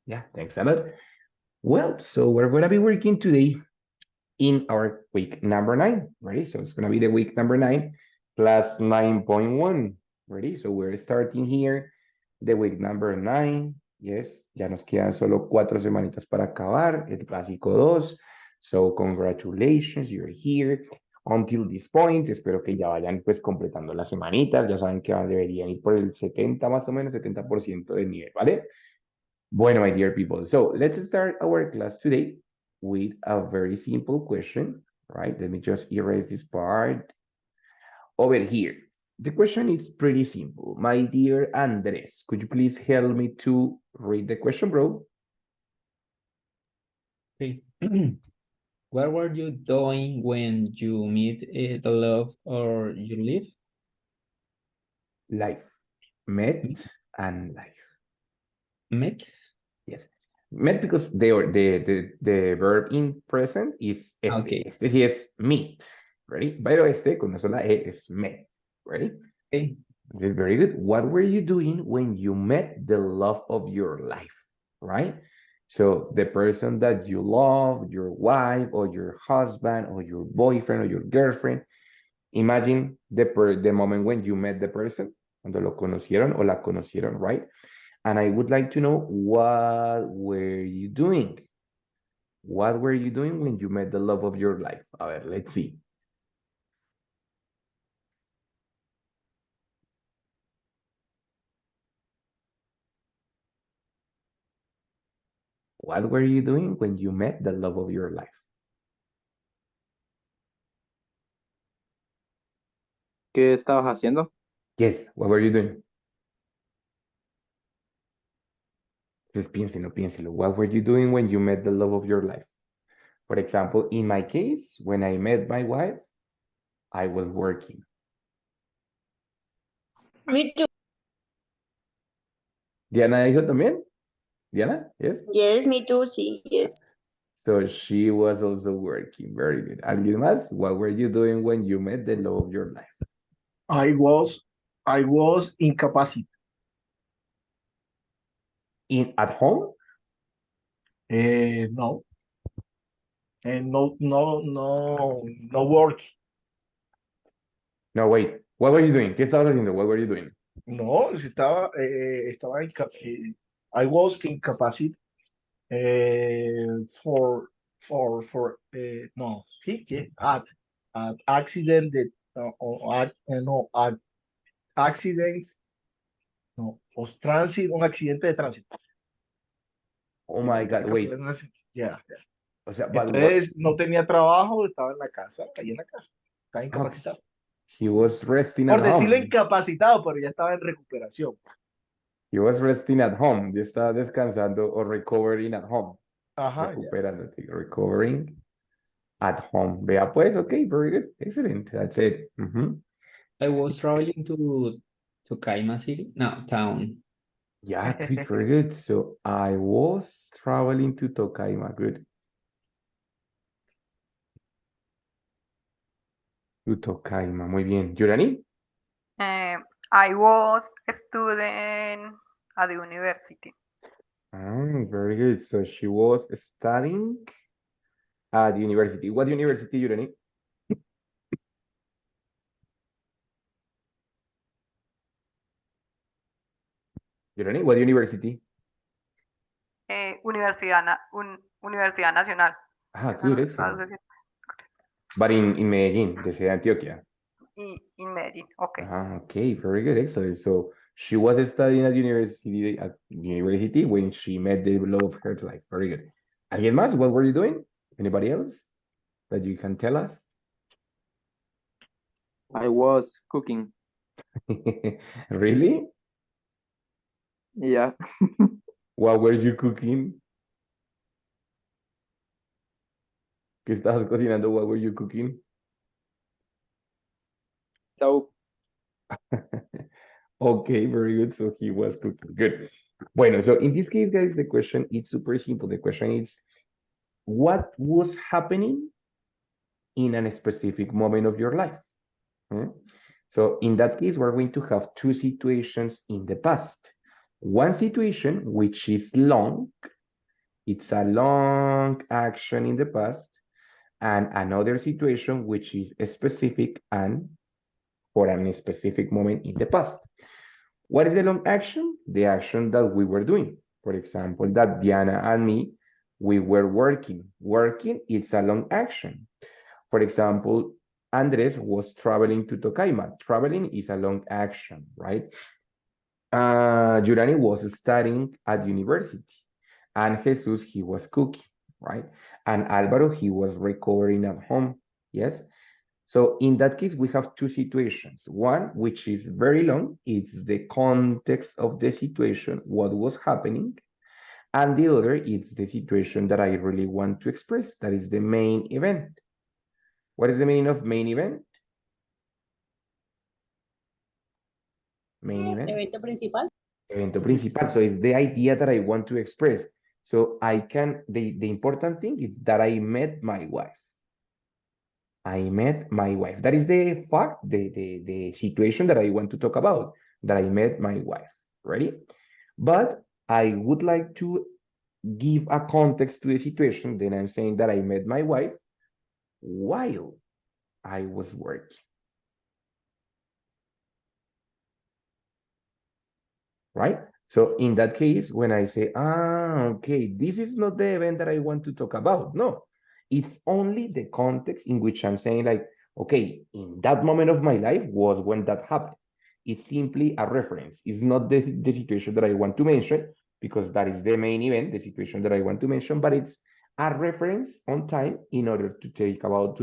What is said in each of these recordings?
Yeah, thanks a lot. Well, so we're going to be working today in our week number 9. Ready? So it's going to be the week number 9 plus 9.1. Ready? So we're starting here the week number 9. Yes, ya nos quedan solo 4 semanitas para acabar, el básico 2. So congratulations, you're here. Until this point, espero que ya vayan pues completando las semanitas. Ya saben que deberían ir por el 70 más o menos, 70% del nivel, ¿vale? Bueno, my dear people, so let's start our class today with a very simple question, right? Let me just erase this part over here. The question is pretty simple. My dear Andres, could you please help me to read the question, bro? Okay. What were you doing when you meet the love or you live? Life. Met and life. Met? Yes. Met because the verb in present is este. Okay. Este sí es meet, ready? Pero este con una sola E es met, ready? Okay. This is very good. What were you doing when you met the love of your life, right? So the person that you love, your wife or your husband or your boyfriend or your girlfriend, imagine the moment when you met the person, cuando lo conocieron o la conocieron, right? And I would like to know, what were you doing? What were you doing when you met the love of your life? A ver, let's see. What were you doing when you met the love of your life? ¿Qué estabas haciendo? Yes, what were you doing? Just piénselo, piénselo. What were you doing when you met the love of your life? For example, in my case, when I met my wife, I was working. Me too. Diana dijo también? Diana, yes? Yes, me too. Sí, yes. So she was also working. Very good. ¿Alguien más? What were you doing when you met the love of your life? I was incapacitated. At home? No. And no work. No, wait. What were you doing? ¿Qué estabas haciendo? What were you doing? No, I was incapacitated no, sí, que at accident that no, at accidents, no, was transit, un accidente de tránsito. Oh my God, wait. Ya. O sea, Entonces no tenía trabajo, estaba en la casa, ahí en la casa, estaba incapacitado. he was resting Por at decirlo home. incapacitado, pero ya estaba en recuperación. He was resting at home. Ya estaba descansando o recovering at home. Ajá, Recuperándote, recovering at home. Vea pues, okay, very good. Excellent. That's it. I was traveling to Kaima City. No, town. Yeah, good, very good. So I was traveling to Tocaima. Good. To Tocaima. Muy bien. Yurani? I was a student at the university. Very good. So she was studying at the university. What university, Yurani? Yurani, what university? Universidad Nacional. Good, excellent. But in Medellín, de Antioquia. In Medellín, okay. Okay, very good, excellent. So she was studying at university when she met the love of her life. Very good. ¿Alguien más? What were you doing? Anybody else that you can tell us? I was cooking. Really? Yeah. What were you cooking? ¿Qué estabas cocinando? What were you cooking? So, Okay, very good. So he was cooking. Good. Bueno, so in this case, guys, the question is super simple. The question is, what was happening in a specific moment of your life? So in that case, we're going to have two situations in the past. One situation, which is long, It's a long action in the past, and another situation which is specific and for a specific moment in the past. What is the long action? The action that we were doing. For example, that Diana and me, we were working. Working, it's a long action. For example, Andres was traveling to Tocaima. Traveling is a long action, right? Yurani was studying at university. And Jesus, he was cooking, right? And Alvaro, he was recovering at home, yes? So in that case, we have two situations. One, which is very long, it's the context of the situation, what was happening. And the other, it's the situation that I really want to express, that is the main event. What is the meaning of main event? Main event. Evento principal. Evento principal. So it's the idea that I want to express. So I can, the important thing is that I met my wife. I met my wife. That is the fact, the situation that I want to talk about, that I met my wife, ready? But I would like to give a context to the situation. Then I'm saying that I met my wife while I was working. Right? So in that case, when I say, okay, this is not the event that I want to talk about. No, it's only the context in which I'm saying like, okay, in that moment of my life was when that happened. It's simply a reference. It's not the situation that I want to mention because that is the main event, the situation that I want to mention, but it's a reference on time in order to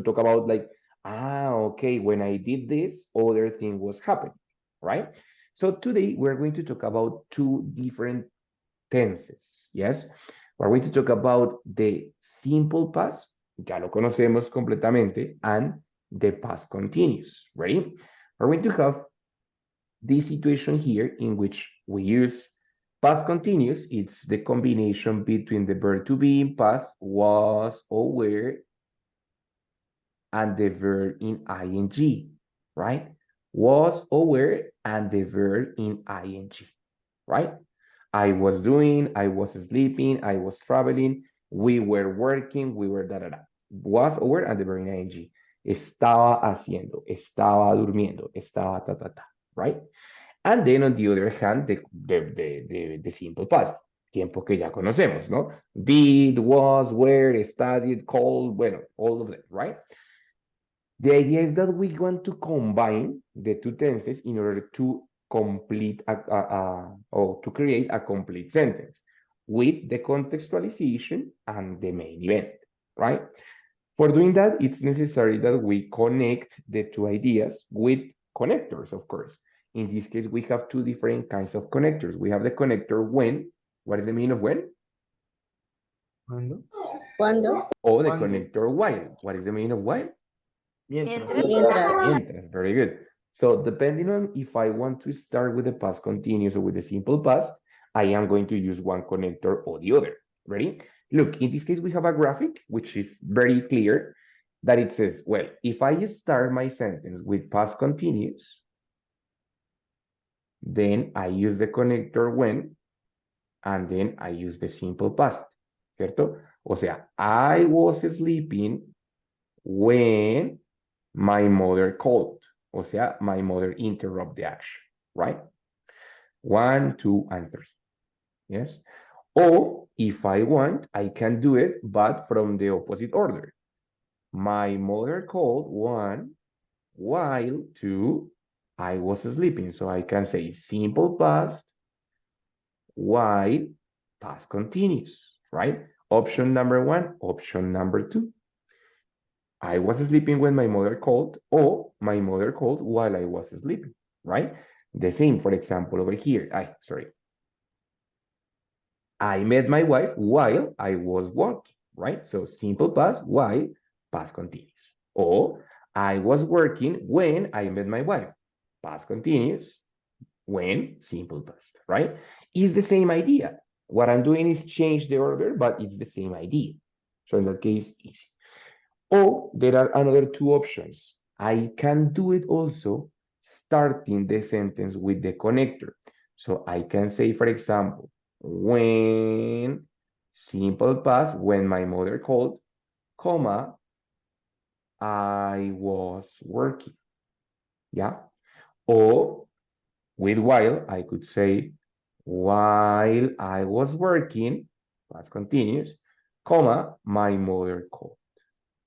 talk about like, okay, when I did this, other thing was happening, right? So today we're going to talk about two different tenses, yes? We're going to talk about the simple past, ya lo conocemos completamente, and the past continuous, ready? We're going to have this situation here in which we use past continuous. It's the combination between the verb to be in past, was or were, and the verb in ing, right? Was or were, and the verb in ing, right? I was doing, I was sleeping, I was traveling, we were working, we were da. Was or were, and the verb in ing. Estaba haciendo, estaba durmiendo, estaba ta, right? And then on the other hand, the simple past, tiempo que ya conocemos, ¿no? Did, was, were, studied, called, bueno, all of them, right? The idea is that we want to combine the two tenses in order to complete or to create a complete sentence with the contextualization and the main event, right? For doing that, it's necessary that we connect the two ideas with connectors, of course. In this case, we have two different kinds of connectors. We have the connector when. What is the meaning of when? Cuando. Or the Cuando. connector while. What is the meaning of while? Mientras. Mientras, very good. So depending on if I want to start with the past continuous or with the simple past, I am going to use one connector or the other. Ready? Look, in this case, we have a graphic, which is very clear that it says, well, if I start my sentence with past continuous, then I use the connector when, and then I use the simple past, ¿cierto? O sea, I was sleeping when my mother called. O sea, my mother interrupt the action, right? 1, 2, and 3. Yes. Or if I want, I can do it, but from the opposite order. My mother called 1, while 2, I was sleeping. So I can say simple past, while past continuous, right? Option number 1, option number 2. I was sleeping when my mother called, or my mother called while I was sleeping, right? The same, for example, over here. I met my wife while I was working, right? So simple past, while, past continuous. Or I was working when I met my wife, past continuous, when, simple past, right? It's the same idea. What I'm doing is change the order, but it's the same idea. So in that case, easy. Or there are another two options. I can do it also starting the sentence with the connector. So I can say, for example, when simple past when my mother called, comma, I was working. Yeah. Or with while, I could say, while I was working, past continuous, comma, my mother called.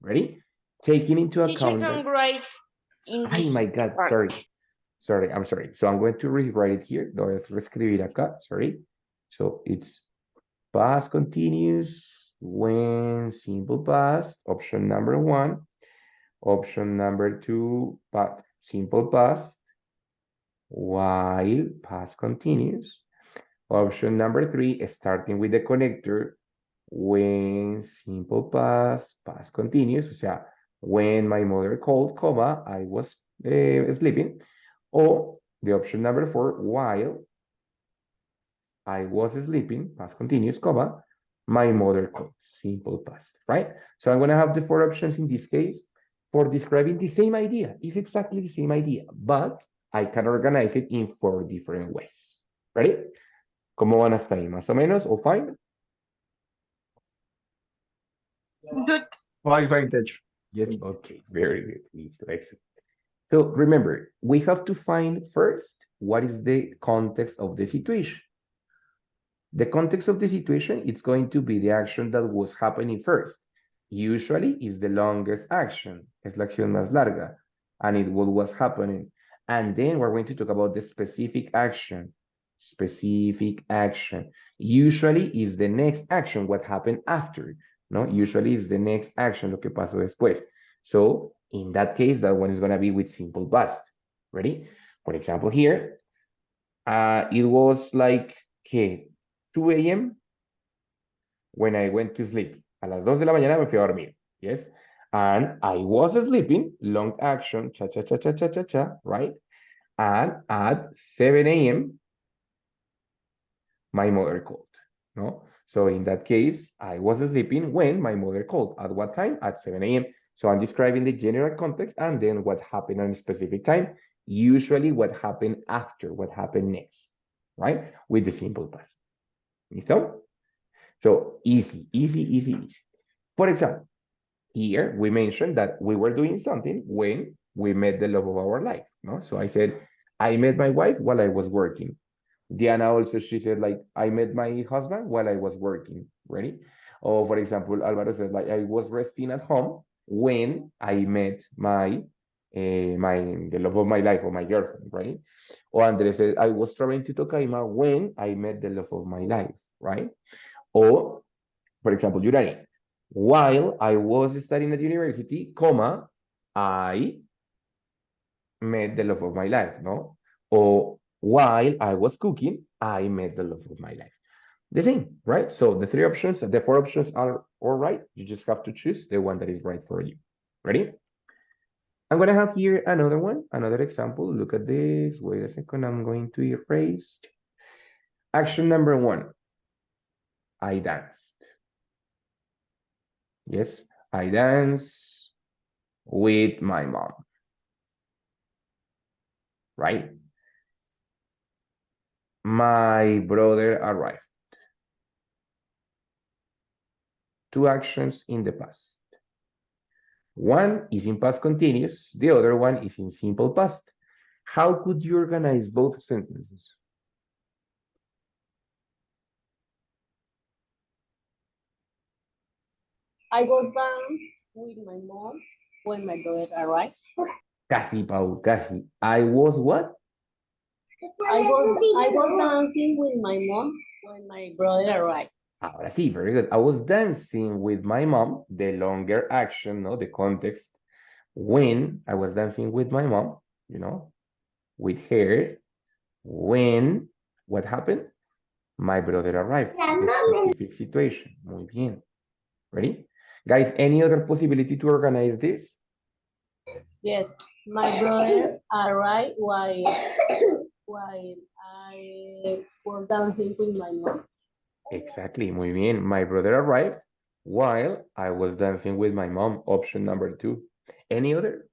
Ready? Taking into Teacher account can that, write in ay, this my God, part. sorry, I'm sorry. So I'm going to rewrite it here. Lo voy a reescribir acá, sorry. So it's past continuous when simple past, option number 1. Option number 2, simple past, while past continuous. Option number 3, starting with the connector, when simple past continuous, o sea, when my mother called, comma, I was sleeping. Or the option number 4, while I was sleeping, past continuous, comma, my mother called, simple past, right? So I'm going to have the 4 options in this case for describing the same idea. It's exactly the same idea, but I can organize it in 4 different ways. Ready? ¿Cómo van hasta ahí? ¿Más o menos? ¿O fine? Good. Fine, teacher. Yes. Okay. Very good. Excellent. So remember, we have to find first what is the context of the situation. The context of the situation, it's going to be the action that was happening first. Usually is the longest action. Es la acción más larga. And it was happening. And then we're going to talk about the specific action. Specific action. Usually is the next action, what happened after. No, usually is the next action, lo que pasó después. So in that case, that one is going to be with simple past. Ready? For example, here, it was like, okay, 2 a.m. when I went to sleep. A las 2 de la mañana me fui a dormir. Yes. And I was sleeping, long action, cha, right? And at 7 a.m., my mother called. No? So in that case, I was sleeping when my mother called. At what time? At 7 a.m. So I'm describing the general context and then what happened at a specific time. Usually what happened after, what happened next, right? With the simple past. ¿Listo? So easy. For example, here we mentioned that we were doing something when we met the love of our life. No? So I said, I met my wife while I was working. Diana also, she said, like, I met my husband while I was working. Ready? Or for example, Alvaro said, like, I was resting at home when I met the love of my life or my girlfriend, right? Or Andres said, I was traveling to Tocaima when I met the love of my life, right? Or, for example, Yurani, while I was studying at university, comma, I met the love of my life, no? Or while I was cooking, I met the love of my life. The same, right? So the 4 options are all right. You just have to choose the one that is right for you. Ready? I'm going to have here another one, another example. Look at this. Wait a second. I'm going to erase. Action number 1. I danced. Yes, I danced with my mom. Right? My brother arrived. 2 actions in the past. One is in past continuous, the other one is in simple past. How could you organize both sentences? I was danced with my mom when my brother arrived. Casi, Pau, casi. I was what? I was dancing with my mom when my brother arrived. Ahora sí, very good. I was dancing with my mom, the longer action, no, the context. When I was dancing with my mom, you know, with her, when, what happened? My brother arrived. The specific situation. Muy bien. Ready? Guys, any other possibility to organize this? Yes, my brother arrived while I was dancing with my mom. Exactly, muy bien. My brother arrived while I was dancing with my mom. Option number 2. Any other?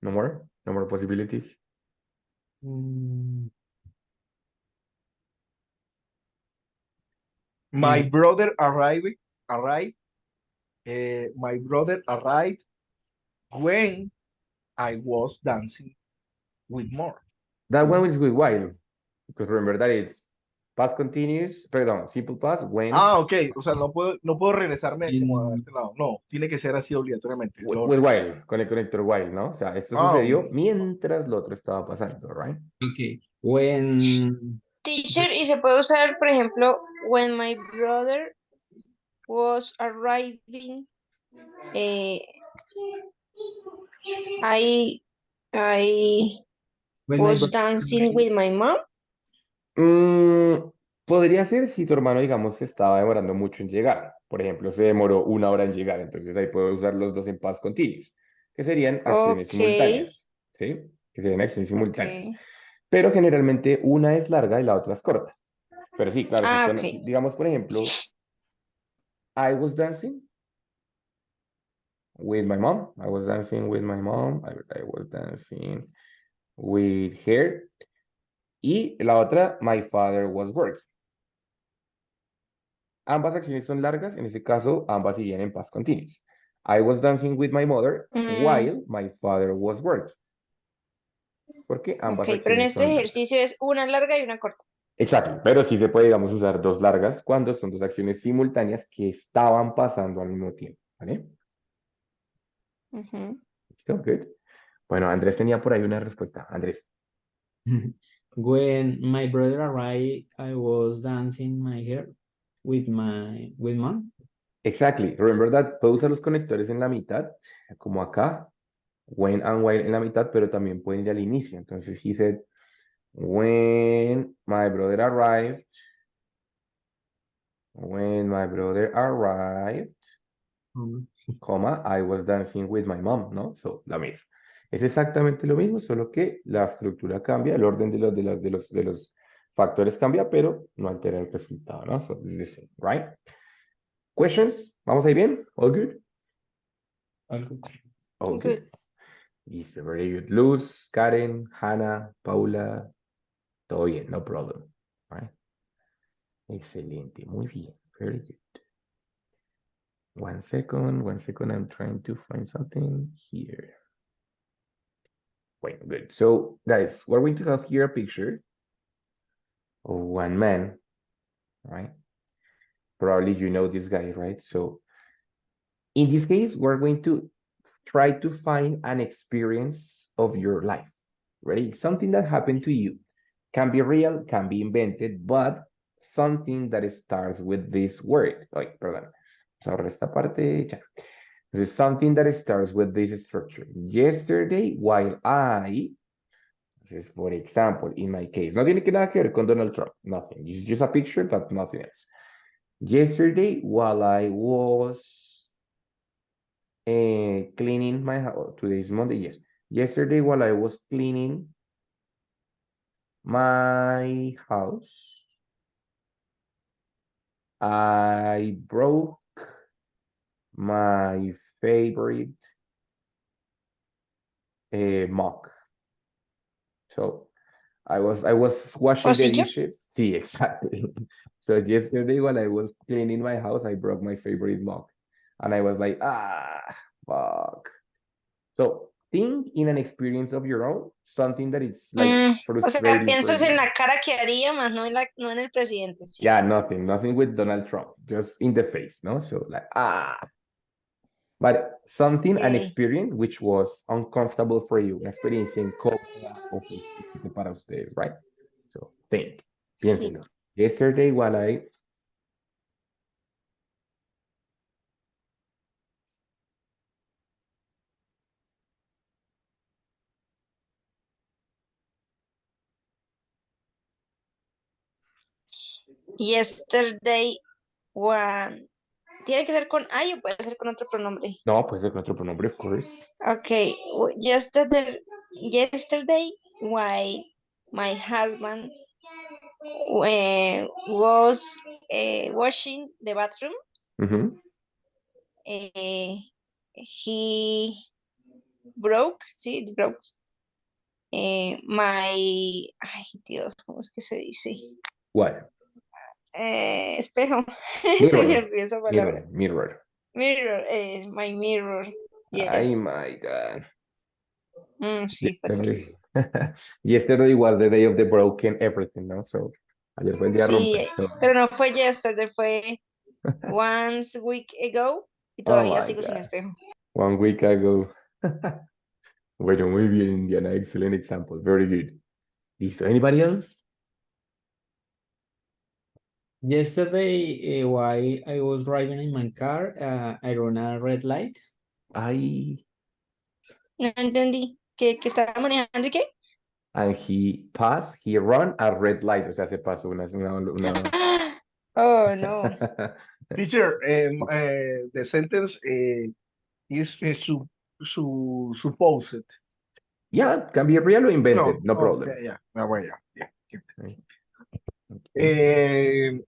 No more? No more possibilities. Mm, My Eh. brother arrived. My brother arrived when I was dancing with more. That one is with while. Because remember that it's past continuous, perdón, simple past when Ah, ok. O sea, no puedo regresarme como a mm, este lado. No, tiene que ser así obligatoriamente. with while, con el conector while, ¿no? O sea, esto Ah, sucedió mientras lo otro estaba pasando, right? okay. When Teacher, y se puede usar, por ejemplo, when my brother was arriving, eh, I, I when my was brother dancing arrived, with my mom. Podría ser si tu hermano, digamos, se estaba demorando mucho en llegar. Por ejemplo, se demoró 1 hora en llegar, entonces ahí puedo usar los dos en past continuous, que serían acciones Ok, simultáneas, ¿sí? Que serían acciones ok. simultáneas. Pero generalmente una es larga y la otra es corta. Pero sí, claro, si Ah, son, ok. digamos, por ejemplo, I was dancing with my mom. I was dancing with my mom. I was dancing with her. Y la otra, my father was working. Ambas acciones son largas, en ese caso, ambas siguen en past continuous. I was dancing with my mother Mm, while my father was working. Porque ambas ok, pero en acciones este son largas. ejercicio es una larga y una corta. Exacto, pero sí se puede, digamos, usar dos largas cuando son dos acciones simultáneas que estaban pasando al mismo tiempo, ¿vale? Ujú. ¿Listo? Good. Bueno, Andrés tenía por ahí una respuesta. Andrés. when my brother arrived, I was dancing my hair with mom. Exactly. Remember that puedo usar los conectores en la mitad, como acá, when and while en la mitad, pero también pueden ir al inicio. Entonces, he said, when my brother arrived, Um, coma, I was dancing with my mom, ¿no? So, la misma. Es exactamente lo mismo, solo que la estructura cambia, el orden de los factores cambia, pero no altera el resultado, ¿no? So, this is the same, right? Questions? ¿Vamos ahí bien? All good? algo. All good. Good. Listo, very good. Luz, Karen, Hannah, Paula, todo bien, no problem. Right? Excelente, muy bien, very good. 1 second, I'm trying to find something here. Wait, good. So, guys, we're going to have here a picture of one man, right? Probably you know this guy, right? So, in this case, we're going to try to find an experience of your life, right? Something that happened to you. Can be real, can be invented, but something that starts with this word. Like, perdón. Vamos a ahorrar esta parte. Ya. This is something that starts with this structure. Yesterday, while I, this is for example, in my case, no tiene que nada que ver con Donald Trump, nothing. It's just a picture, but nothing else. Yesterday, while I was cleaning my house, today is Monday, yes. Yesterday, while I was cleaning my house, I broke my favorite mug. So I was washing the ¿Pocillo? dishes. Sí, exactly. So yesterday while I was cleaning my house, I broke my favorite mug. And I was like, fuck. So think in an experience of your own, something that it's like O sea, frustrating pienso for es en you. la cara que haría, más no no en el presidente, sí. Yeah, nothing with Donald Trump, just in the face, no? So like, but something, an Ok, experience which was uncomfortable for you, una experiencia incómoda o frustrante para ustedes, right? So think, sí. piénselo. Yesterday while I Yesterday, one. ¿Tiene que ser con I o puede ser con otro pronombre? no, puede ser con otro pronombre, of course. Ok, yesterday, while my husband was washing the bathroom, Mhm. he broke, sí, broke Ay, Dios, ¿cómo es que se dice? What? Espejo. Se me Mirror. olvidó esa palabra. Mirror. Mirror, my mirror. Ay, Yes. my God. Sí, fue terrible. Yesterday. Yesterday was the day of the broken everything, ¿no? So, ayer fue el día de Sí, romper todo. pero no fue yesterday, fue once week ago y Oh todavía my sigo sin God. espejo. 1 week ago. Bueno, muy bien, Indiana. Excellent example. Very good. Listo. Anybody else? Yesterday, while I was driving in my car, I ran a red light. Ay. No entendí. ¿Que estaba manejando y qué? And he run a red light. O sea, se pasó una... Oh, no. Teacher, the sentence is supposed. Yeah, can be real or invented. No Oh, problem. yeah. No, well, yeah. Okay.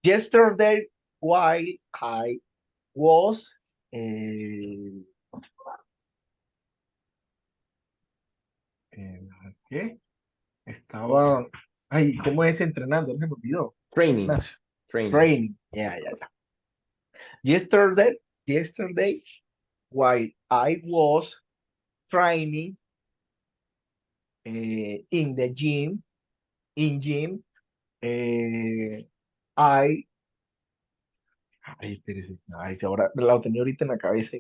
Yesterday, while I was eh, ¿qué? Estaba, ay, ¿cómo es entrenando? No se me olvidó. Training. Ignacio. Training. Training. Yeah. Yesterday, while I was training in the gym, I, ay, espérese, ay, ahora la tenía ahorita en la cabeza.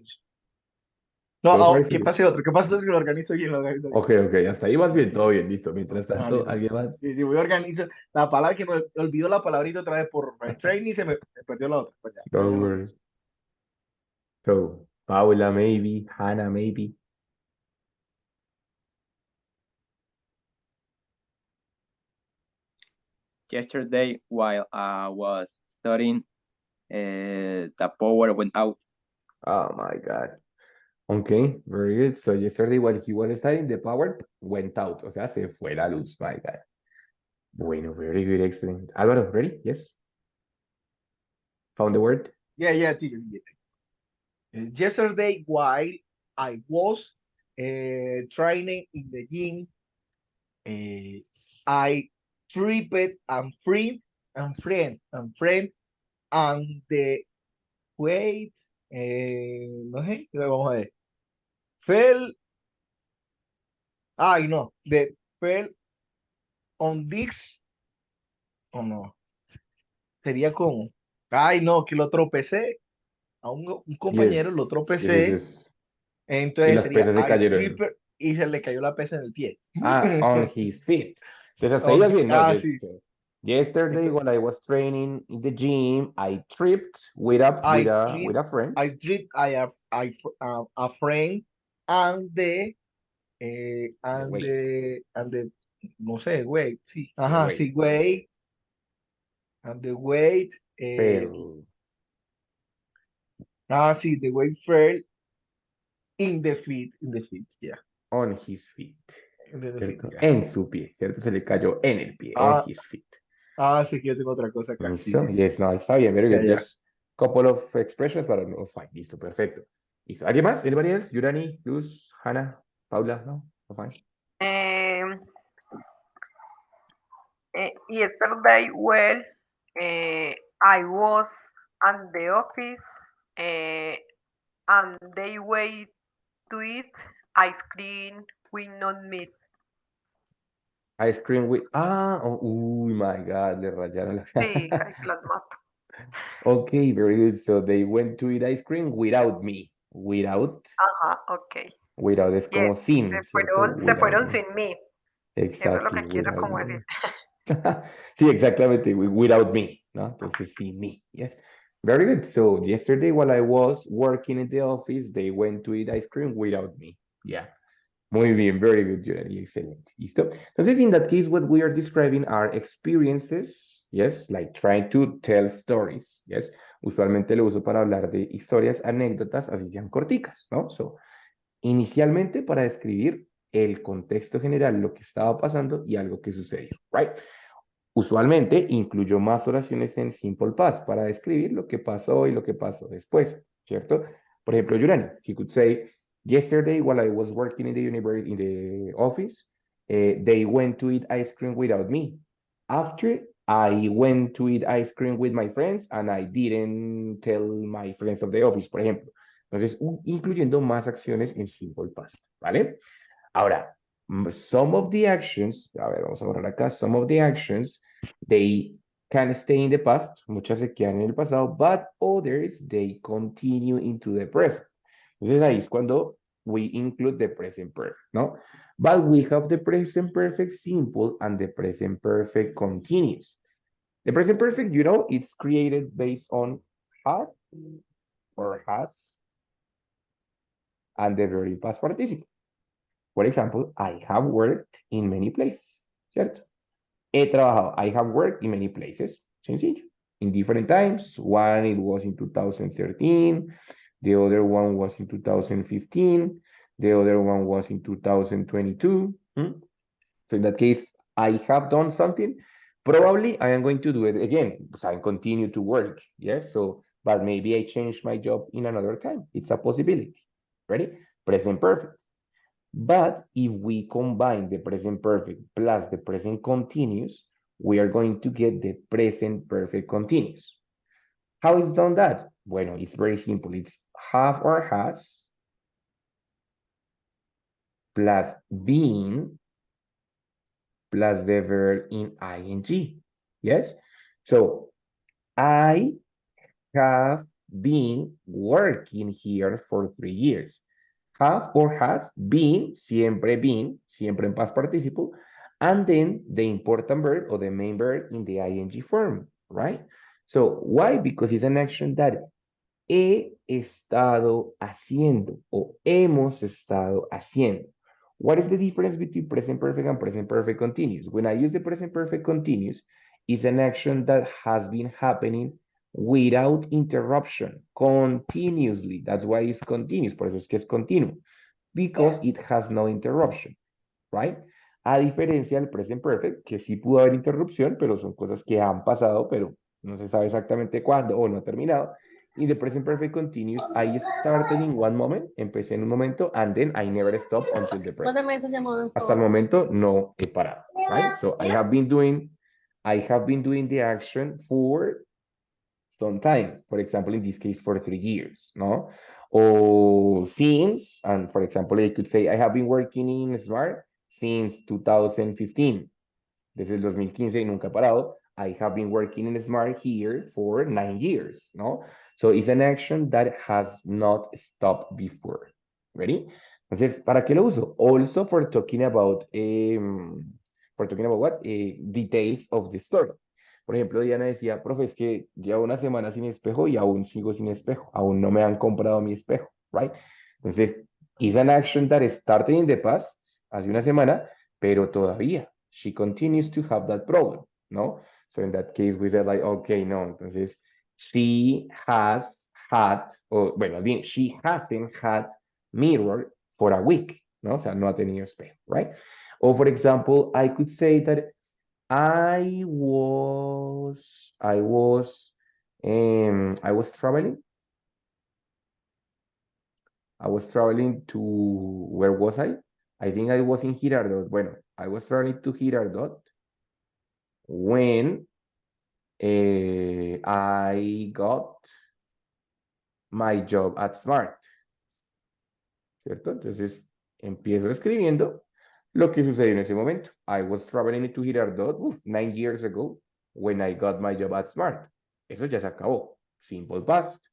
No, Todo por ahí que seguro. pase otro, que pase otro que lo organizo bien, lo organizo bien. Ok, hasta ahí vas bien, todo bien, listo. Mientras tanto, Listo. ¿alguien más? Sí, voy a organizar la palabra que me olvidó la palabrita otra vez por el training, se me perdió la otra. Pues ya, Don't ya lo worry. So, Paula, maybe. Hannah, maybe. Yesterday, while I was studying, the power went out. Oh my God. Okay, very good. So yesterday while he was studying, the power went out. O sea, se fue la luz. My God. Bueno, very good, excellent. Álvaro, ready? Yes. Found the word? Yeah, teacher. Yeah. Yesterday, while I was training in the gym, I tripped and the weight, no sé, vamos a ver, fell, ay no, the fell on this, o no, sería como, ay no, que lo tropecé, a un compañero lo Yes. Yes, tropecé, yes. Y entonces las sería pesas se I cayeron. tripped y se le cayó la pesa en el pie. On his feet. Entonces hasta ahí vas bien, ¿no? Yes. Sí. So, yesterday Entonces, when I was training in the gym, I tripped with a friend. I tripped a friend and the Wait. and the no sé, wait, sí, The ajá, wait. sí, wait, and the weight, Fell sí, the weight fell in the feet, yeah, on his feet. in the feet, ¿Cierto? yeah. En su pie, ¿cierto? Se le cayó en el pie, on Ah, his feet. sí que yo tengo otra cosa acá, sí, Listo. sí, Yes, no, está bien, very ya, good. ya. Just couple of expressions, but no, fine. Listo, perfecto. Listo. ¿Alguien más? Anybody else? Yurani, Luz, Hannah, Paula, no, no, fine. Um, Yesterday, well, I was at the office and they wait to eat ice cream with not meat. Ice cream with, uy, my God, le rayaron la Sí, cara. ahí te las mato. Okay, very good. So they went to eat ice cream without me. Ajá, ok. Without es Yes, como sin, ¿cierto? se Without fueron me. sin mí. Eso es lo Exactly, que quiero without como decir. me. Sí, exactamente, without me, ¿no? Entonces, sin me, yes. Very good. So, yesterday while I was working in the office, they went to eat ice cream without me. Yeah. Muy bien, very good, Yurani, excelente. ¿Listo? Entonces, in that case, what we are describing are experiences, yes, like trying to tell stories, yes. Usualmente lo uso para hablar de historias, anécdotas, así sean corticas, ¿no? So, inicialmente para describir el contexto general, lo que estaba pasando y algo que sucedió, right? Usualmente incluyo más oraciones en simple past para describir lo que pasó y lo que pasó después, ¿cierto? Por ejemplo, Yurani, he could say, yesterday while I was working in the office, They went to eat ice cream without me. After, I went to eat ice cream with my friends and I didn't tell my friends of the office, por ejemplo. Entonces, incluyendo más acciones en simple past, ¿vale? Ahora, some of the actions, a ver, vamos a borrar acá, some of the actions, they can stay in the past, muchas se quedan en el pasado, but others, they continue into the present. Entonces ahí es cuando we include the present perfect, ¿no? But we have the present perfect simple and the present perfect continuous. The present perfect, you know, it's created based on have or has and the very past participle. For example, I have worked in many places, ¿cierto? He trabajado, I have worked in many places, sencillo. In different times, one it was in 2013, the other one was in 2015, the other one was in 2022. So in that case, I have done something. Probably I am going to do it again because I continue to work. Yes. So, but maybe I change my job in another time. It's a possibility. Ready? Present perfect. But if we combine the present perfect plus the present continuous, we are going to get the present perfect continuous. How is done that? Bueno, it's very simple. It's have or has plus been plus the verb in ing. Yes? So, I have been working here for 3 years. Have or has been, siempre en past participle, and then the important verb or the main verb in the ing form, right? So, why? Because it's an action that he estado haciendo o hemos estado haciendo. What is the difference between present perfect and present perfect continuous? When I use the present perfect continuous, it's an action that has been happening without interruption, continuously. That's why it's continuous, por eso es que es continuo, because it has no interruption, right? A diferencia del present perfect, que sí pudo haber interrupción, pero son cosas que han pasado, pero no se sabe exactamente cuándo o no ha terminado. In the present perfect continuous, I started in one moment, empecé en un momento, and then I never stopped until the present. Hasta el momento no he parado, right? So I have been doing the action for some time. For example, in this case, for 3 years, no? Or since, and for example, I could say I have been working in Smart since 2015. Desde el 2015 y nunca he parado. I have been working in Smart here for 9 years, no? So it's an action that has not stopped before. Ready? Entonces, ¿para qué lo uso? Also for talking about what? Details of the story. Por ejemplo, Diana decía, profe, es que llevo una semana sin espejo y aún sigo sin espejo. Aún no me han comprado mi espejo, right? Entonces, it's an action that started in the past, hace una semana, pero todavía, she continues to have that problem, ¿no? So in that case, we said like, okay, no, entonces, she has had, o bueno, bien, she hasn't had mirror for a week, ¿no? O sea, no ha tenido espejo, right? Or for example, I could say that I was traveling. I was traveling to, where was I? I think I was in Girardot. Bueno, I was traveling to Girardot when I got my job at Smart. ¿Cierto? Entonces, empiezo escribiendo lo que sucedió en ese momento. I was traveling to Girardot 9 years ago when I got my job at Smart. Eso ya se acabó. Simple past,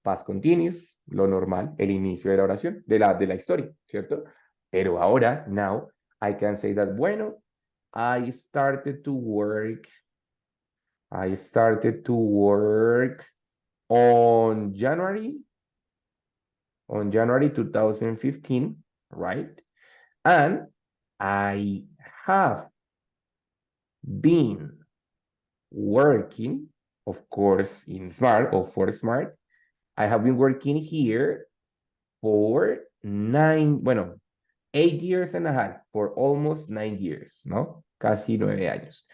past continuous, lo normal, el inicio de la oración, de la historia, ¿cierto? Pero ahora, now, I can say that, bueno, I started to work on January 2015, right? And I have been working, of course, in Smart or for Smart. I have been working here for 8 years and a half, for almost 9 years, ¿no? Casi 9 años,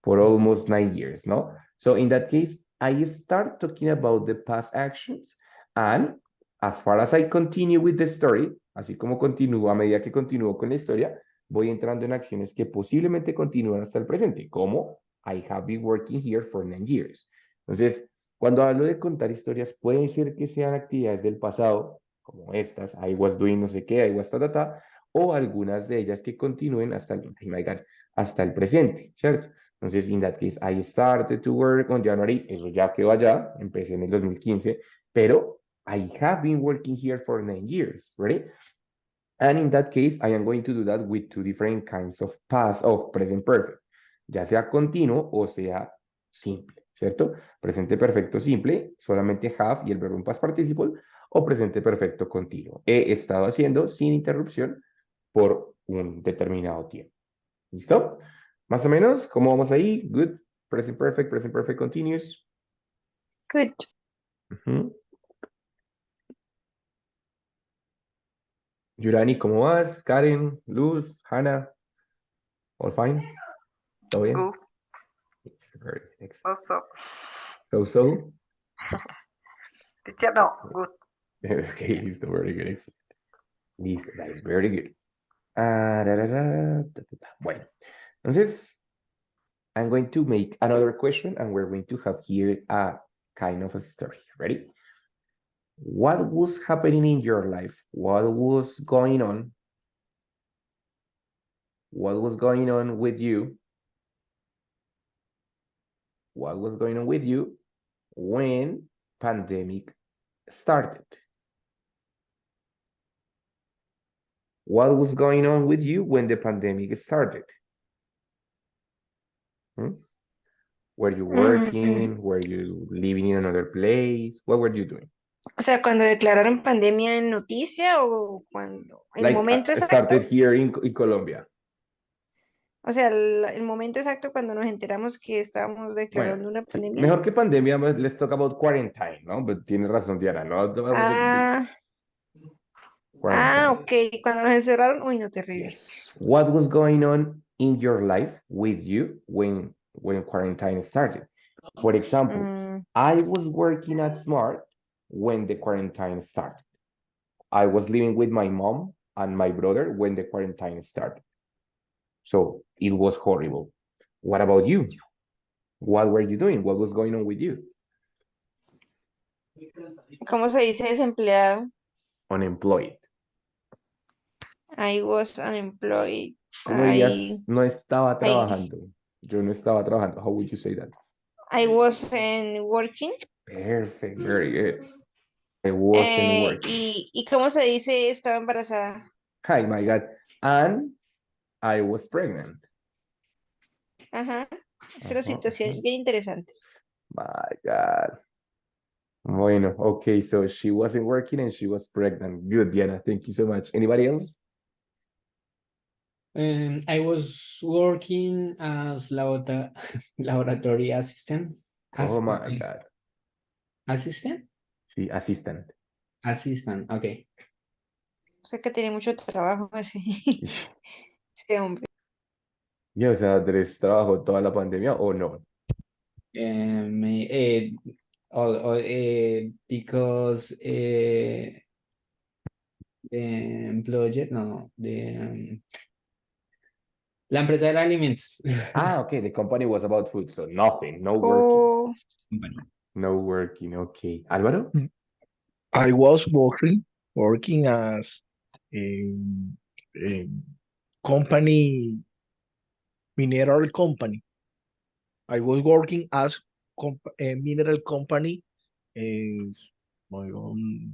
for almost 9 years, ¿no? So in that case, I start talking about the past actions, and as far as I continue with the story, así como continúo, a medida que continúo con la historia, voy entrando en acciones que posiblemente continúan hasta el presente, como I have been working here for 9 years. Entonces, cuando hablo de contar historias, puede ser que sean actividades del pasado, como estas, I was doing no sé qué, I was ta, ta, ta, o algunas de ellas que continúen hasta el, oh my God, hasta el presente, ¿cierto? Entonces, in that case, I started to work on January, eso ya quedó allá, empecé en el 2015, pero I have been working here for 9 years, right? And in that case, I am going to do that with two different kinds of past, of present perfect, ya sea continuo o sea simple, ¿cierto? Presente perfecto simple, solamente have y el verbo en past participle, o presente perfecto continuo. He estado haciendo sin interrupción por un determinado tiempo. ¿Listo? Más o menos, ¿cómo vamos ahí? Good. Present perfect continuous. Good. Ujú. Yurani, ¿cómo vas? Karen, Luz, Hannah, all fine? ¿Todo bien? Good. It's very excellent. Also, So. teacher, no, good. Okay, listo, very good. Excellent. Listo, that is very good. Da, da, da, da, da. Bueno, entonces, I'm going to make another question and we're going to have here a kind of a story. Ready? What was happening in your life? What was going on? What was going on with you? What was going on with you when pandemic started? What was going on with you when the pandemic started? Hmm? Were you working? Were you living in another place? What were you doing? O sea, cuando declararon pandemia en noticia o cuando, el Like momento exacto, started here in Colombia. o sea, el momento exacto cuando nos enteramos que estábamos Bueno, declarando una sí, pandemia. mejor que pandemia, but let's talk about quarantine, ¿no? But tiene razón, Diana, ¿no? Quarantine. Ok, cuando nos encerraron, uy, no, terrible. Yes. What was going on in your life with you when quarantine started? For example, I was working at Smart when the quarantine started. I was living with my mom and my brother when the quarantine started. So it was horrible. What about you? What were you doing? What was going on with you? ¿Cómo se dice desempleado? Unemployed. I was unemployed. ¿Cómo dirías? No estaba trabajando. Yo no estaba trabajando. How would you say that? I wasn't working. Perfect, very good. I wasn't working. ¿Y cómo se dice estaba embarazada? Hi, my God. And I was pregnant. Ajá, es una situación bien interesante. My God. Bueno, okay, so she wasn't working and she was pregnant. Good, Diana, thank you so much. Anybody else? I was working as laboratory assistant. Oh my God. Assistant? Sí, assistant. Assistant, okay. Sé que tiene mucho trabajo ese, ese hombre. Y o sea, ¿Andrés trabajó toda la pandemia o no? Because the employer, no, la empresa de alimentos. Okay, the company was about food, so nothing, no working. Oh, No working, okay. Álvaro? I was working as a company, mineral company. I was working as a mineral company. My own,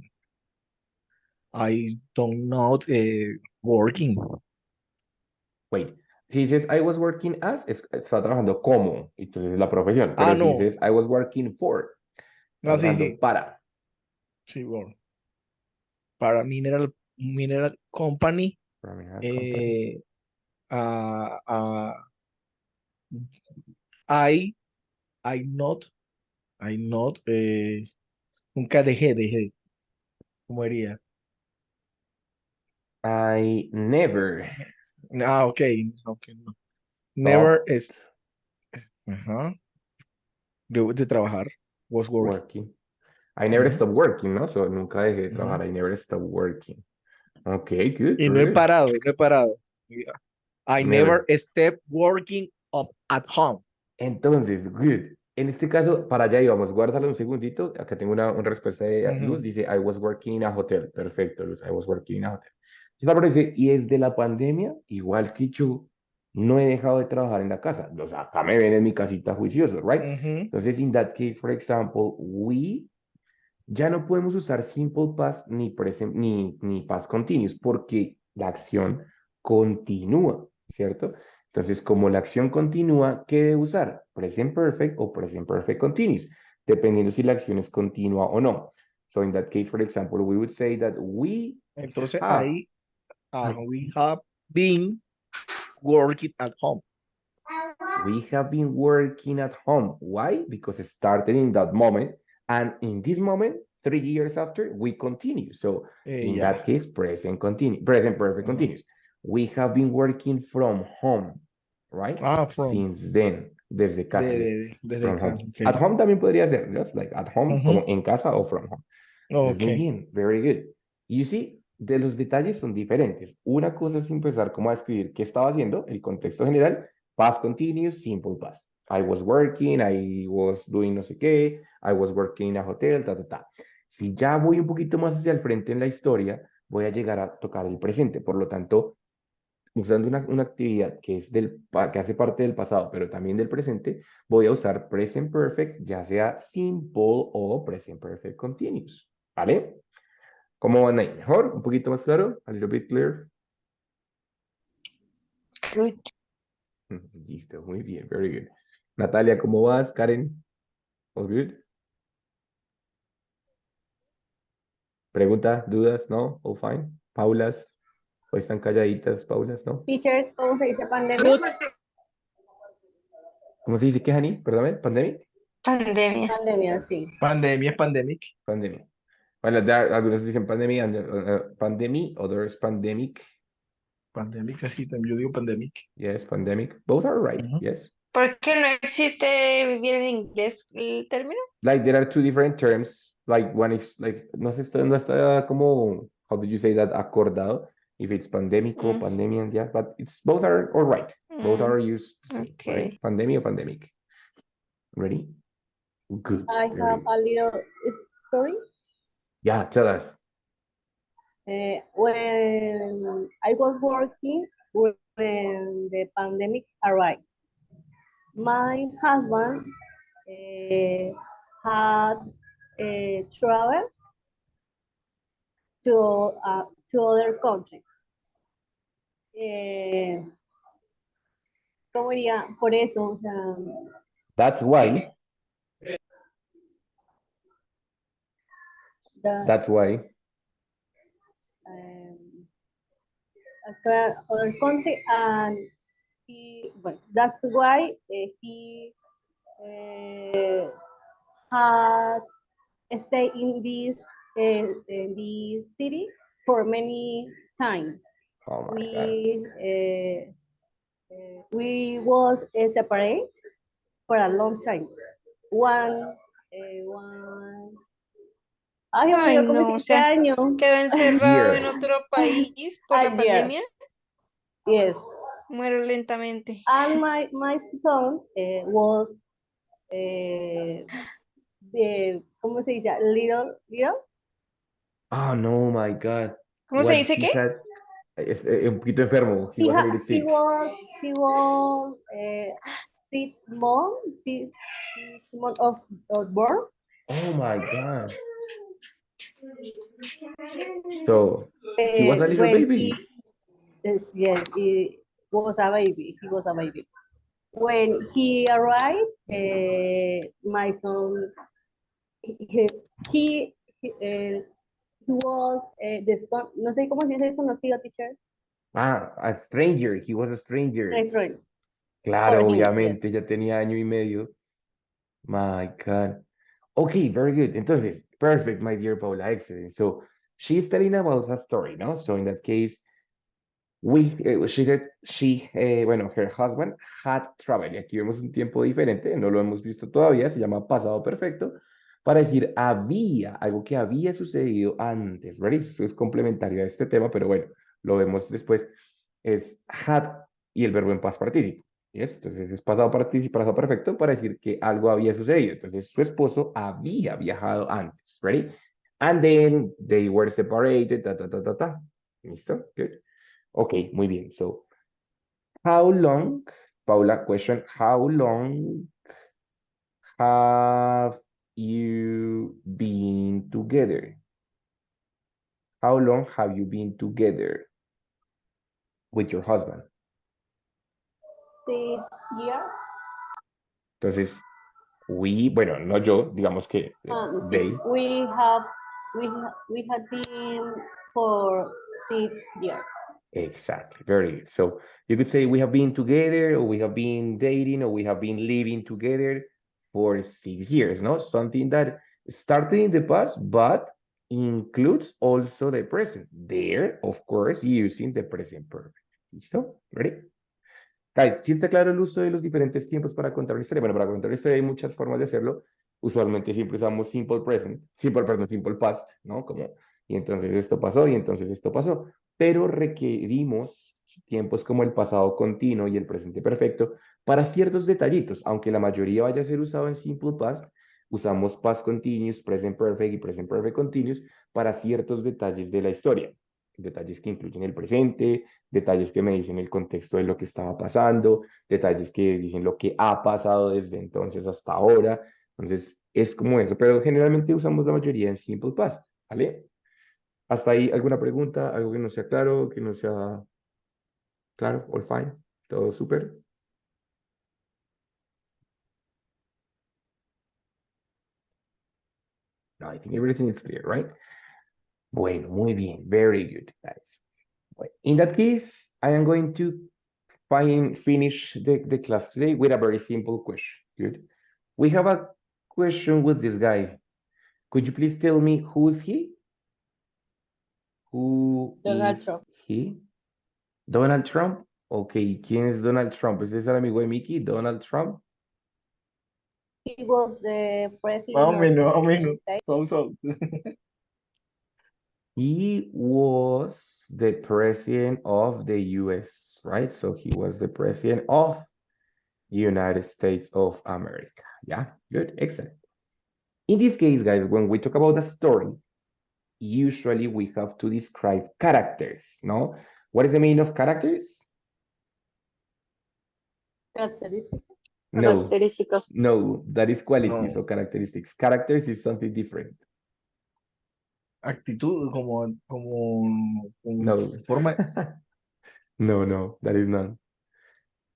I don't know working. Wait, si dices I was working as, está trabajando como, entonces es la profesión. Pero si No. dices I was working for, está Sí, trabajando sí. para. Sí, bueno. Para mineral company. Para mineral company. I not, nunca dejé, ¿cómo diría? I never Okay, no. Never stopped es, de trabajar, was working. working. I never stopped working, ¿no? So, nunca dejé de trabajar. I never stopped working. Okay, good. Y no Very he good. parado. I Never. never stepped working up at home. Entonces, good. En este caso, para allá íbamos. Guárdalo un segundito. Acá tengo una respuesta de Luz. Ujú. Dice, I was working in a hotel. Perfecto, Luz. I was working in a hotel. Esta dice, y desde la pandemia, igual que yo, no he dejado de trabajar en la casa. O sea, acá me ven en mi casita juicioso, right? Ujú. Entonces, in that case, for example, ya no podemos usar simple past ni present ni past continuous porque la acción continúa, ¿cierto? Entonces, como la acción continúa, ¿qué debe usar? Present perfect o present perfect continuous, dependiendo si la acción es continua o no. So in that case, for example, we would say that we Entonces have, ahí we have been working at home. we have been working at home. Why? Because it started in that moment, and in this moment, 3 years after, we continue. So in Yeah. that case, present perfect continuous. We have been working from home, right? From Since then, desde casa, desde from casa. home. Okay. At home también podría ser, just like at home, Ujú. como en casa o from home. Entonces, muy Okay. bien, very good. You see, de los detalles son diferentes. Una cosa es empezar como a escribir qué estaba haciendo, el contexto general, past continuous, simple past. I was working, I was doing no sé qué, I was working in a hotel, ta, ta, ta. Si ya voy un poquito más hacia el frente en la historia, voy a llegar a tocar el presente. Por lo tanto, usando una actividad que, que hace parte del pasado, pero también del presente, voy a usar present perfect, ya sea simple o present perfect continuous. ¿Vale? ¿Cómo van ahí? ¿Mejor? ¿Un poquito más claro? ¿A little bit clear? Good. Listo, muy bien, very good. Natalia, ¿cómo vas? Karen, all good? Pregunta, dudas, ¿no? All fine. Paulas, o están calladitas, Paulas, ¿no? Teacher, ¿cómo se dice pandemia? ¿Cómo se dice qué, Hani? Perdón, pandemic. Pandemia. Pandemia, sí. Pandemia es pandemic. Pandemic. Bueno, algunos dicen pandemia, pandemic, others pandemic. Pandemic, así también yo digo pandemic. Yes, pandemic. Both are right, Ujú. yes. ¿Por qué no existe bien en inglés el término? Like there are two different terms. Like one is like, no está como, how did you say that, acordado? If it's pandemico, Mm. pandemia, yeah, but it's both are all right. Both are used same, right? Okay. Pandemia or pandemic. Ready? Good. I Very have good. a little story. Yeah, tell us. When I was working when the pandemic arrived, my husband had traveled to other countries. ¿Cómo diría? Por eso, o sea, That's why. That's why. Other country, and that's why he had stayed in this city for many time. Oh my God. We was separate for a long time. Ay, Dios Ay, mío, como no, o 7 sea, años. quedó encerrado en Year. otro país por la A year. pandemia. Yes. Muero lentamente. And my son was ¿cómo se dice? Little. Oh no, my God. ¿Cómo se What dice he qué? had, un poquito enfermo. He was a little He sick. was 6 months, 6 months of birth. Oh my God. So he was a little When baby. yes, he was a baby. He was a baby. When he arrived, my son, he, he was no sé cómo se dice desconocido, teacher. Ah, a stranger. He was a stranger. Restaurant. Claro, For him, obviamente, ya tenía año y medio. My God. Okay, very good. Entonces, perfect, my dear Paula. Excellent. So she's telling about a story, no? So in that case, bueno, her husband had traveled. Y aquí vemos un tiempo diferente, no lo hemos visto todavía, se llama pasado perfecto, para decir había, algo que había sucedido antes, ¿verdad? Eso es complementario a este tema, pero bueno, lo vemos después. Es had y el verbo en past participle. ¿Yes? Entonces es pasado participle, pasado perfecto para decir que algo había sucedido. Entonces su esposo había viajado antes. Ready? And then they were separated. Ta, ta, ta, ta, ta. ¿Listo? Good. Ok, muy bien. So, how long, Paula, question, how long have you been together? How long have you been together with your husband? 6 years. Entonces, bueno, no yo, digamos que Sí, they. we have been for 6 years. Exactly, very good. So you could say we have been together, or we have been dating, or we have been living together for 6 years, no? Something that started in the past, but includes also the present. There, of course, using the present perfect. ¿Listo? Ready? Guys, ¿sí está claro el uso de los diferentes tiempos para contar una historia? Bueno, para contar una historia hay muchas formas de hacerlo. Usualmente siempre usamos simple present, simple past, ¿no? Como, y entonces esto pasó, y entonces esto pasó. Pero requerimos tiempos como el pasado continuo y el presente perfecto para ciertos detallitos. Aunque la mayoría vaya a ser usado en simple past, usamos past continuous, present perfect y present perfect continuous para ciertos detalles de la historia. Detalles que incluyen el presente, detalles que me dicen el contexto de lo que estaba pasando, detalles que dicen lo que ha pasado desde entonces hasta ahora. Entonces, es como eso, pero generalmente usamos la mayoría en simple past, ¿vale? ¿Hasta ahí alguna pregunta, algo que no sea claro, que no sea claro? All fine, todo súper. No, I think everything is clear, right? Bueno, muy bien, very good, guys. Well, in that case, I am going to finish the class today with a very simple question. Good. We have a question with this guy. Could you please tell me who's he? Who Donald is Trump. he? Donald Trump. Ok, ¿quién es Donald Trump? ¿Ese es el amigo de Mickey? Donald Trump. He was the president Más o of menos, más o the menos. United So. He was the president of the US, right? So he was the president of United States of America. Yeah, good, excellent. In this case, guys, when we talk about a story, usually we have to describe characters, no? What is the meaning of characters? characteristics. No, Características. no, that is qualities No. or characteristics. Characters is something different. Actitud, como No. forma. No, that is not.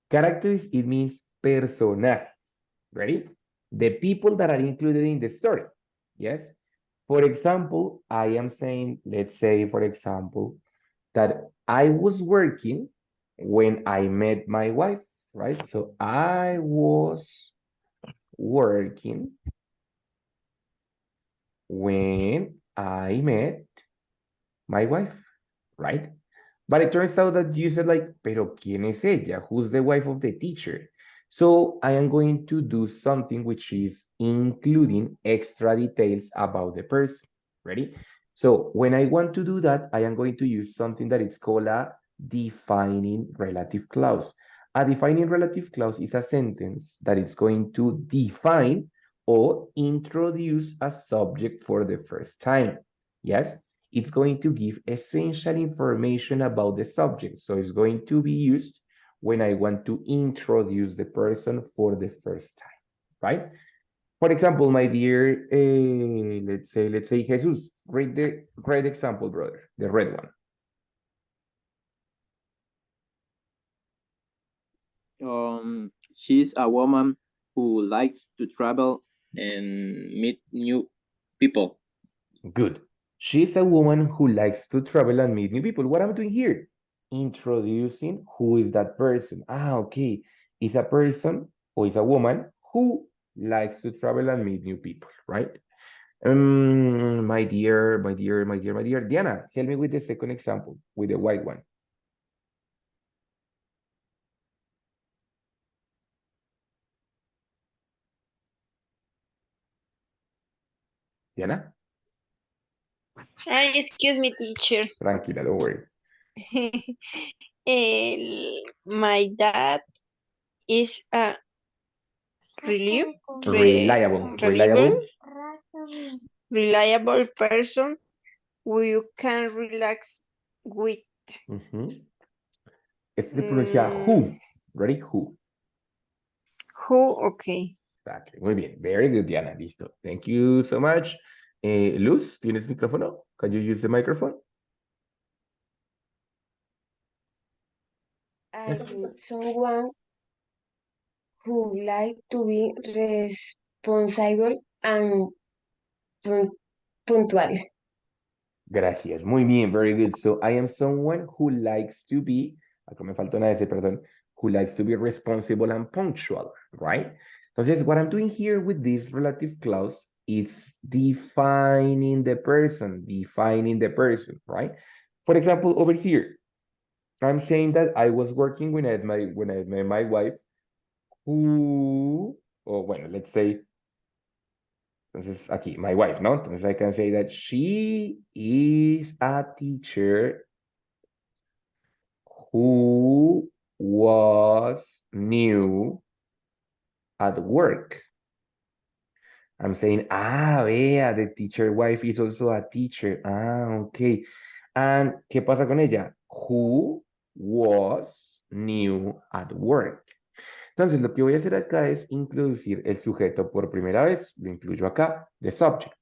Characters, it means personajes. Ready? The people that are included in the story. Yes? For example, I am saying, let's say, for example, that I was working when I met my wife, right? So I was working when I met my wife, right? But it turns out that you said like, pero ¿quién es ella? Who's the wife of the teacher? So I am going to do something which is including extra details about the person. Ready? So when I want to do that, I am going to use something that is called a defining relative clause. A defining relative clause is a sentence that is going to define or introduce a subject for the first time. Yes? It's going to give essential information about the subject. So it's going to be used when I want to introduce the person for the first time, right? For example, my dear, let's say Jesus, read the red example, brother, the red one. She's a woman who likes to travel and meet new people. Good. She's a woman who likes to travel and meet new people. What am I doing here? Introducing who is that person. Ah, okay. It's a person or it's a woman who likes to travel and meet new people, right? My dear, Diana, help me with the second example, with the white one. Diana? Excuse me, teacher. Tranquila, don't worry. My dad is a reliable, Reliable. reliable person who you can relax with. Este se pronuncia who. Ready? Who. Who, okay. Exactly. Muy bien. Very good, Diana. Listo. Thank you so much. Luz, ¿tienes micrófono? Can you use the microphone? I am someone who like to be responsible and puntual. Gracias. Muy bien. Very good. So I am someone who likes to be, acá me faltó una S, perdón, who likes to be responsible and punctual, right? Entonces, what I'm doing here with this relative clause is defining the person, right? For example, over here, I'm saying that I was working when I met my wife, who, or bueno, let's say, entonces aquí, my wife, ¿no? Entonces I can say that she is a teacher who was new at work. I'm saying, vea, the teacher wife is also a teacher. Okay. And, ¿qué pasa con ella? Who was new at work. Entonces, lo que voy a hacer acá es introducir el sujeto por primera vez. Lo incluyo acá, the subject.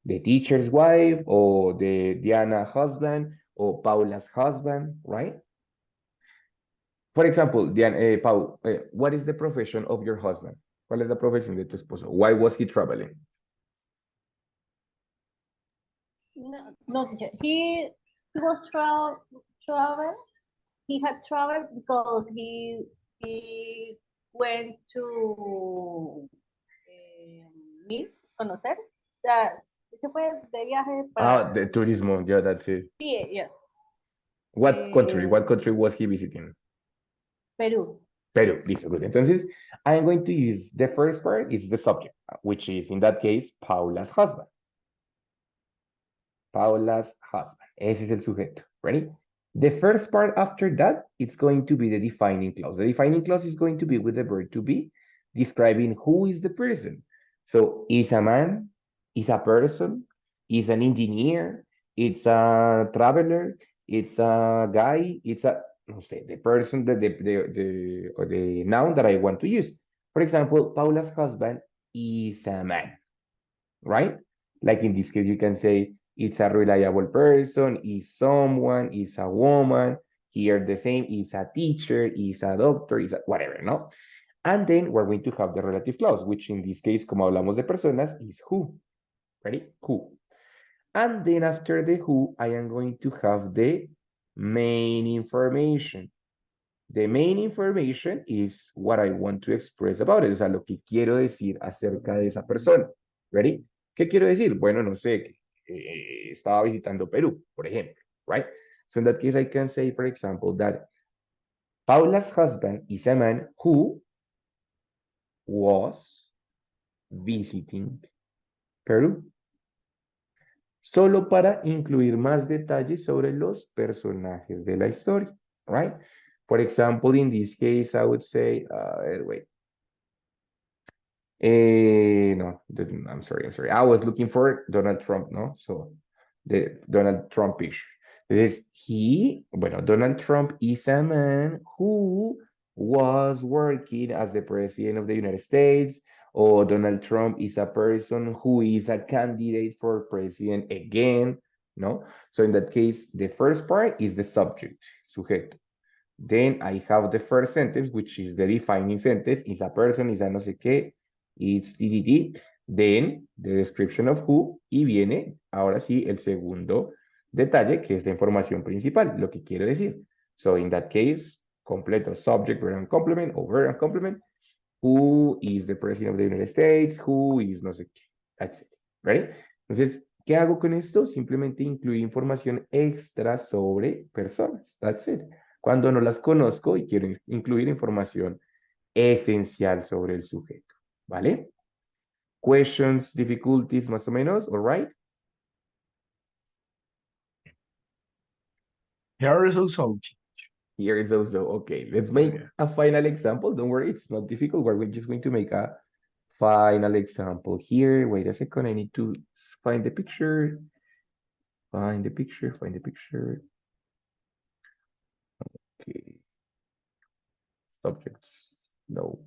The teacher's wife, o the Diana husband, o Paula's husband, right? For example, Diana, Paul, what is the profession of your husband? ¿Cuál es la profesión de tu esposo? Why was he traveling? No, teacher. He was travel. He had traveled because he went to meet, conocer. O sea, se fue de viaje para. The turismo, yeah, that's it. Sí, yes. What country was he visiting? Perú. Peru, listo, good. Entonces, I'm going to use the first part is the subject, which is in that case, Paula's husband. Paula's husband. Ese es el sujeto. Ready? The first part after that, it's going to be the defining clause. The defining clause is going to be with the verb to be, describing who is the person. So, is a man, is a person, is an engineer, it's a traveler, it's a guy, it's a, no sé, the person, or the noun that I want to use. For example, Paula's husband is a man, right? Like in this case, you can say, it's a reliable person, is someone, is a woman. Here the same, is a teacher, is a doctor, is a whatever, no? And then we're going to have the relative clause, which in this case, como hablamos de personas, is who. Ready? Who. And then after the who, I am going to have the main information. The main information is what I want to express about it. O sea, lo que quiero decir acerca de esa persona. Ready? ¿Qué quiero decir? Bueno, no sé, estaba visitando Perú, por ejemplo, right? So in that case, I can say, for example, that Paula's husband is a man who was visiting Peru. Solo para incluir más detalles sobre los personajes de la historia, right? For example, in this case, I would say, wait. No, I'm sorry. I was looking for Donald Trump, no? So, the Donald Trumpish. This is Donald Trump is a man who was working as the president of the United States, or Donald Trump is a person who is a candidate for president again, no? So in that case, the first part is the subject, sujeto. Then I have the first sentence, which is the defining sentence, is a person, is a no sé qué, it's TDT. Then the description of who, y viene, ahora sí, el segundo detalle, que es la información principal, lo que quiero decir. So in that case, completo subject, verb and complement, o verb and complement, who is the president of the United States, who is no sé qué, that's it, right? Entonces, ¿qué hago con esto? Simplemente incluir información extra sobre personas, that's it. Cuando no las conozco y quiero incluir información esencial sobre el sujeto, ¿vale? Questions, difficulties, más o menos, all right? Here is also. Here is also okay. Let's make Okay. a final example. Don't worry, it's not difficult. We're just going to make a final example here. Wait a second. I need to find the picture. Find the picture. Find the picture. Okay. Subjects. No.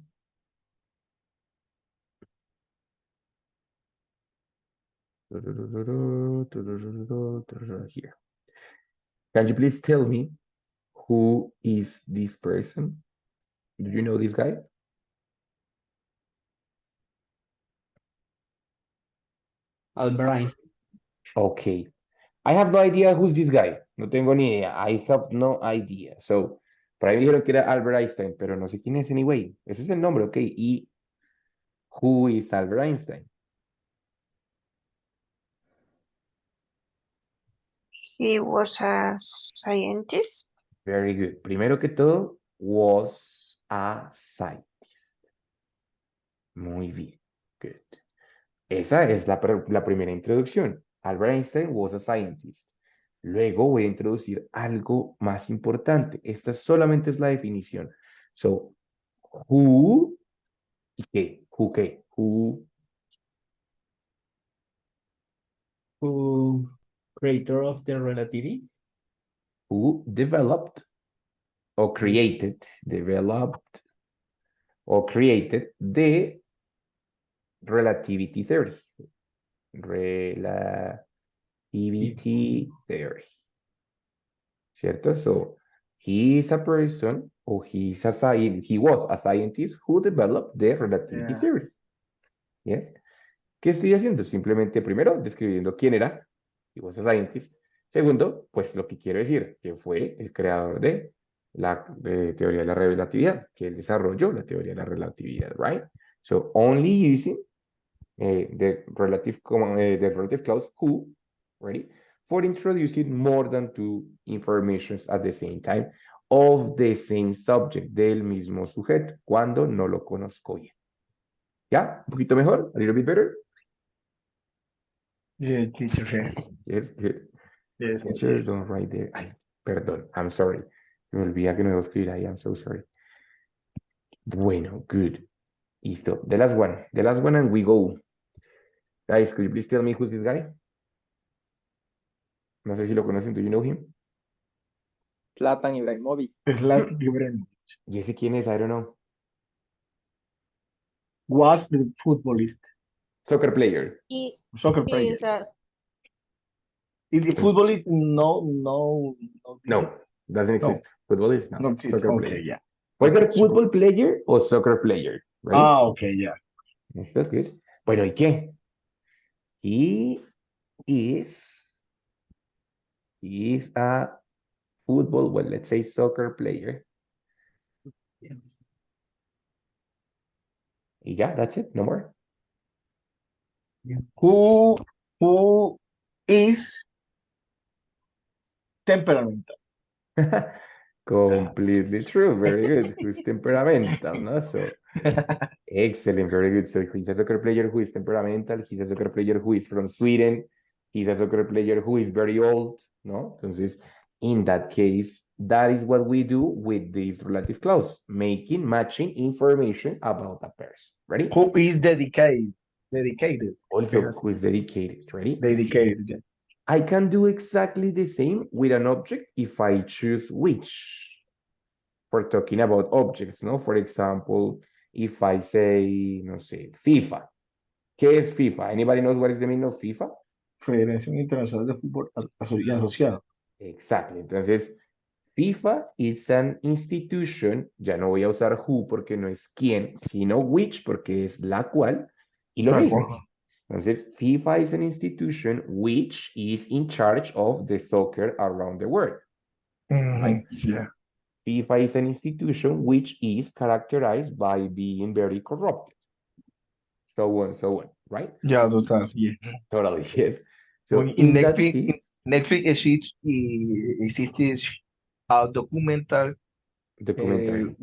Here. Can you please tell me who is this person? Do you know this guy? Albert Einstein. Okay. I have no idea who's this guy. No tengo ni idea. I have no idea. So, por ahí me dijeron que era Albert Einstein, pero no sé quién es anyway. Ese es el nombre, ok. ¿Y who is Albert Einstein? He was a scientist. Very good. Primero que todo, was a scientist. Muy bien. Good. Esa es la primera introducción. Albert Einstein was a scientist. Luego voy a introducir algo más importante. Esta solamente es la definición. So, who y qué, who qué, Who creator of the relativity? who developed or created, developed or created the relativity theory. Relativity theory. ¿Cierto? So, he is a person or he was a scientist who developed the relativity Yeah. theory. Yes. ¿Qué estoy haciendo? Simplemente, primero, describiendo quién era. He was a scientist. Segundo, pues lo que quiero decir, que fue el creador de la teoría de la relatividad, que él desarrolló la teoría de la relatividad, right? So, only using the relative clause who, ready, for introducing more than two informations at the same time of the same subject, del mismo sujeto, cuando no lo conozco bien. ¿Ya? ¿Un poquito mejor? A little bit better? Yeah, teacher. Yes, Yes, good. yes, Teacher, yes. don't write there. Ay, perdón, I'm sorry. Se me olvida que no debo escribir ahí, I'm so sorry. Bueno, good. Listo. The last one and we go. Guys, could you please tell me who's this guy? No sé si lo conocen, do you know him? Zlatan Ibrahimovic. Zlatan Ibrahimovic ¿Y ese quién es? I don't know. was the footballist, Soccer player. soccer He player. is a The footballist, no. No, doesn't exist. Footballist, no. No exist. Soccer Okay, player. yeah. Either Okay, football player or soccer player, right? Ah, okay, yeah. That's good. Bueno, ¿y qué? He is a football, well, let's say soccer player. Yeah. Y ya, that's it, no more. Who is temperamental? Completely true. Very good. Who's temperamental, no? So, excellent. Very good. So, he's a soccer player who is temperamental. He's a soccer player who is from Sweden. He's a soccer player who is very old, no? Entonces, in that case, that is what we do with this relative clause, matching information about a person. Ready? Who is dedicated? Dedicated. Also, who is dedicated. Ready? Dedicated, yeah. I can do exactly the same with an object if I choose which. For talking about objects, ¿no? For example, if I say, no sé, FIFA. ¿Qué es FIFA? Anybody knows what is the meaning of FIFA? Federación Internacional de Fútbol Asociado. Exactly. Entonces, FIFA is an institution, ya no voy a usar who porque no es quién, sino which porque es la cual, y lo mismo. Entonces, FIFA is an institution which is in charge of the soccer around the world. Right? Yeah. FIFA is an institution which is characterized by being very corrupted. So on, right? Yeah, total, yeah. Totally, yes. So In that Netflix, case, Netflix existe a documental documentary.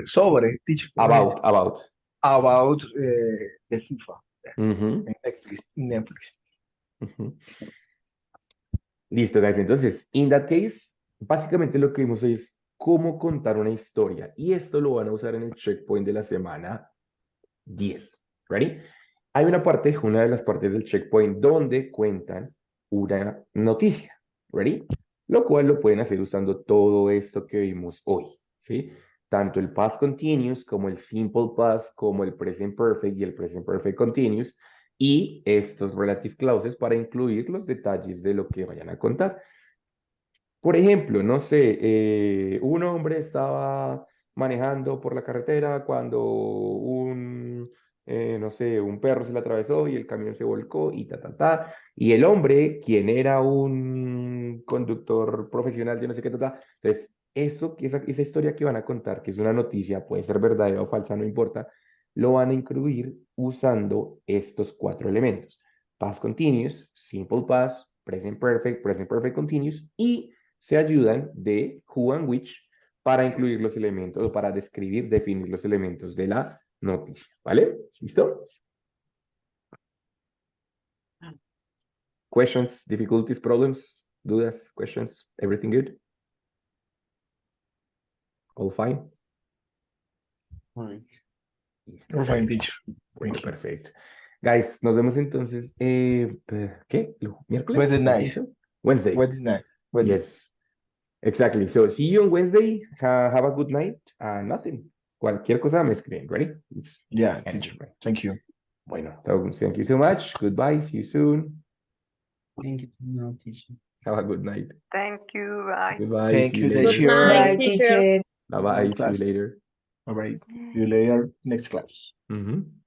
sobre dicho, About. de FIFA Mhm, en Netflix. mhm. Listo, guys. Entonces, in that case, Básicamente lo que vimos es cómo contar una historia y esto lo van a usar en el checkpoint de la semana 10. ¿Ready? Hay una de las partes del checkpoint donde cuentan una noticia. ¿Ready? Lo cual lo pueden hacer usando todo esto que vimos hoy. ¿Sí? Tanto el past continuous como el simple past, como el present perfect y el present perfect continuous. Y estos relative clauses para incluir los detalles de lo que vayan a contar. Por ejemplo, no sé, un hombre estaba manejando por la carretera cuando no sé, un perro se le atravesó y el camión se volcó y ta. Y el hombre, quien era un conductor profesional de no sé qué, ta. Entonces, esa historia que van a contar, que es una noticia, puede ser verdadera o falsa, no importa, lo van a incluir usando estos 4 elementos. Past continuous, simple past, present perfect continuous y se ayudan de who and which para incluir los elementos o para describir, definir los elementos de la noticia. ¿Vale? ¿Listo? Questions, difficulties, problems, dudas, questions, everything good? All fine? Fine. Listo, We're fine, perfecto. teacher. Bueno, perfecto. Guys, nos vemos entonces, ¿qué? ¿Miércoles? Wednesday I night. think so. Wednesday. Wednesday night. Wednesday. Yes, exactly. So see you on Wednesday. Have a good night. Nothing. Cualquier cosa me escriben, ready? Yeah, anything, teacher. right? Thank you. Bueno, thank you so much. Goodbye. See you soon. Thank you so much, teacher. Have a good night. Thank you. Bye. Goodbye. Thank See you, you later. Good night, Bye, teacher. teacher. Bye bye. See you Class. later. All right. See you later next class. Mhm.